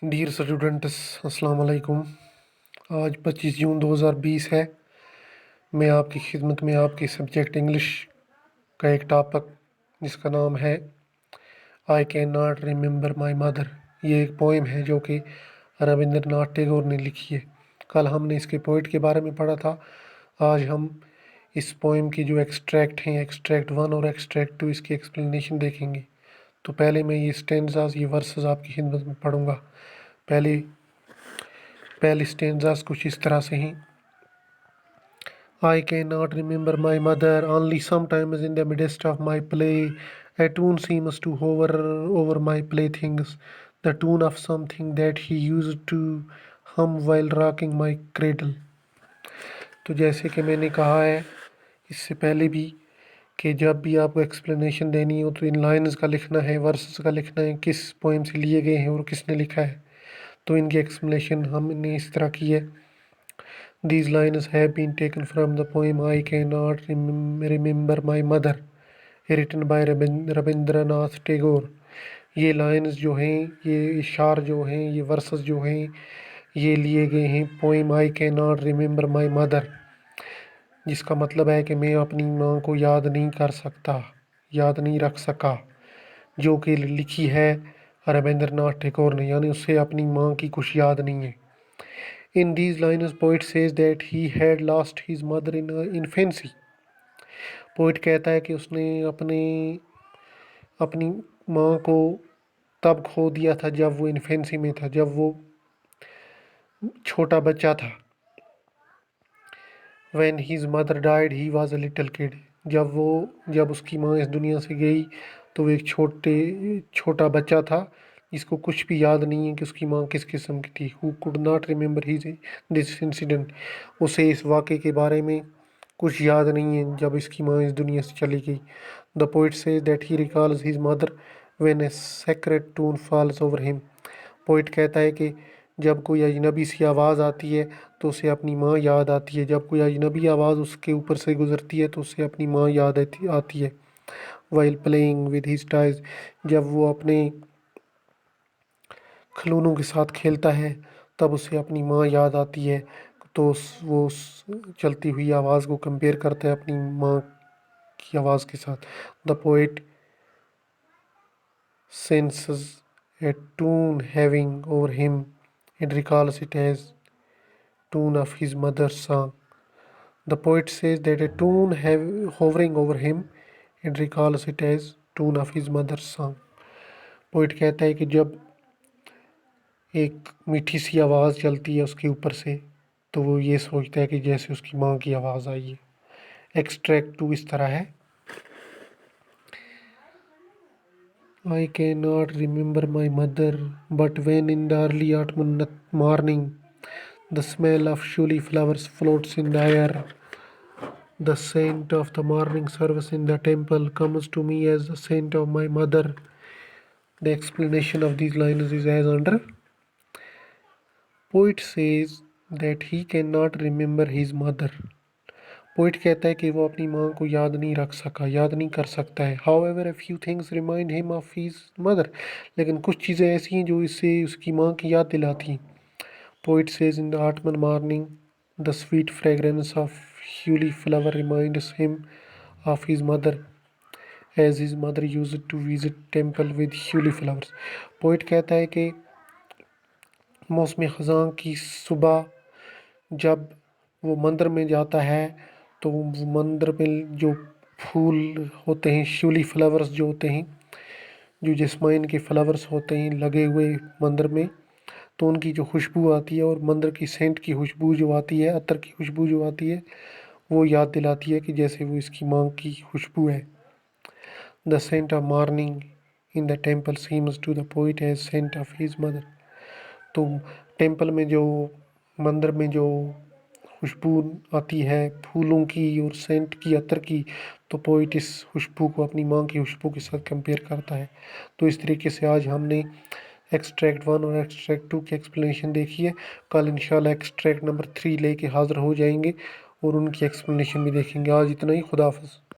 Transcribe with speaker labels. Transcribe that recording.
Speaker 1: Dear students, अस्सलाम वालेकुम। आज 25 जून 2020 है। मैं आपकी खिदमत में आपके सब्जेक्ट इंग्लिश का एक टॉपिक जिसका नाम है I can not remember my mother. ये एक पोइम है जो कि रविंद्रनाथ टैगोर ने लिखी है। कल हमने इसके पोइट के बारे में पढ़ा था। आज हम इस पोइम की जो एक्सट्रैक्ट हैं, एक्सट्रैक्ट 1 और एक्सट्रैक्ट 2, इसकी एक्सप्लेनेशन देखेंगे। तो पहले मैं ये स्टेंजास, ये वर्सेस आपकी खिदमत में पढ़ूंगा। पहले स्टेंजास कुछ इस तरह से हैं। I cannot remember my mother, only sometimes in the midst of my play, a tune seems to hover over my playthings, the tune of something that he used to hum while rocking my cradle. तो जैसे कि मैंने कहा है इससे पहले भी कि जब भी आपको एक्सप्लेनेशन देनी हो तो इन लाइन्स का लिखना है, वर्सेस का लिखना है, किस पोइम से लिए गए हैं और किसने लिखा है। तो इनकी एक्सप्लेनेशन हमने इस तरह की है। These lines have been taken from the poem I Cannot Remember My Mother, written by Rabindranath Tagore. ये लाइन्स जो हैं, ये इशार जो हैं, ये वर्सेस जो हैं, ये लिए गए हैं poem I can not remember my mother, जिसका मतलब है कि मैं अपनी माँ को याद नहीं कर सकता, याद नहीं रख सका, जो कि लिखी है रविंद्रनाथ टैगोर ने, यानी उससे अपनी माँ की कुछ याद नहीं है। In these lines, poet says that he had lost his mother in infancy. Poet कहता है कि उसने अपनी माँ को तब खो दिया था जब वो इन्फेंसी में था, जब वो छोटा बच्चा था। When his mother died, he was a little kid. जब उसकी माँ इस दुनिया से गई तो वो एक छोटा बच्चा था जिसको कुछ भी याद नहीं है कि उसकी माँ किस किस्म की थी। Who could not remember this incident. उसे इस वाक़े के बारे में कुछ याद नहीं है जब इसकी माँ इस दुनिया से चली गई। The poet says that he recalls his mother when a sacred tune falls over him. Poet कहता है कि जब कोई अजनबी सी आवाज़ आती है तो उसे अपनी माँ याद आती है। जब कोई अजनबी आवाज़ उसके ऊपर से गुज़रती है तो उसे अपनी माँ याद आती है। While playing with his toys, जब वो अपने खिलौनों के साथ खेलता है तब उसे अपनी माँ याद आती है। तो वो उस चलती हुई आवाज़ को कंपेयर करता है अपनी माँ की आवाज़ के साथ। The poet senses a tune having over him and recalls it as tune of his mother's song. The poet says that a tune hovering over him and recalls it as tune of his mother's song. Poet कहता है कि जब एक मीठी सी आवाज़ चलती है उसके ऊपर से तो वो ये सोचता है कि जैसे उसकी माँ की आवाज़ आई है। एक्सट्रैक्ट 2 इस तरह है। I cannot remember my mother, but when in the early autumn morning the smell of Shuli flowers floats in the air, the scent of the morning service in the temple comes to me as the scent of my mother. The explanation of these lines is as under. Poet says that he cannot remember his mother. Poet कहता है कि वो अपनी माँ को याद नहीं रख सका, याद नहीं कर सकता है। However, a few things remind him of his mother. लेकिन कुछ चीज़ें ऐसी हैं जो इससे उसकी माँ की याद दिलाती हैं। Poet says in the autumn morning, the sweet fragrance of Huli flower reminds him of his mother, as his mother used to visit temple with Huli flowers. Poet कहता है कि मौसम ख़ज़ां की सुबह जब वो मंदिर में जाता है तो मंदिर में जो फूल होते हैं, श्यूली फ्लावर्स जो होते हैं, जो जैस्माइन के फ्लावर्स होते हैं लगे हुए मंदिर में, तो उनकी जो खुशबू आती है और मंदिर की सेंट की खुशबू जो आती है, अतर की खुशबू जो आती है, वो याद दिलाती है कि जैसे वो इसकी माँ की खुशबू है। The scent of morning in the temple seems to the poet as scent of his mother. तो टेम्पल में जो मंदिर में जो खुशबू आती है फूलों की और सेंट की, अतर की, तो पोइट इस खुशबू को अपनी माँ की खुशबू के साथ कंपेयर करता है। तो इस तरीके से आज हमने एक्सट्रैक्ट 1 और एक्सट्रैक्ट 2 की एक्सप्लेनेशन देखी है। कल इंशाल्लाह एक्सट्रैक्ट नंबर 3 लेके हाज़िर हो जाएंगे और उनकी एक्सप्लेनेशन भी देखेंगे। आज इतना ही। खुदा हाफ़िज़।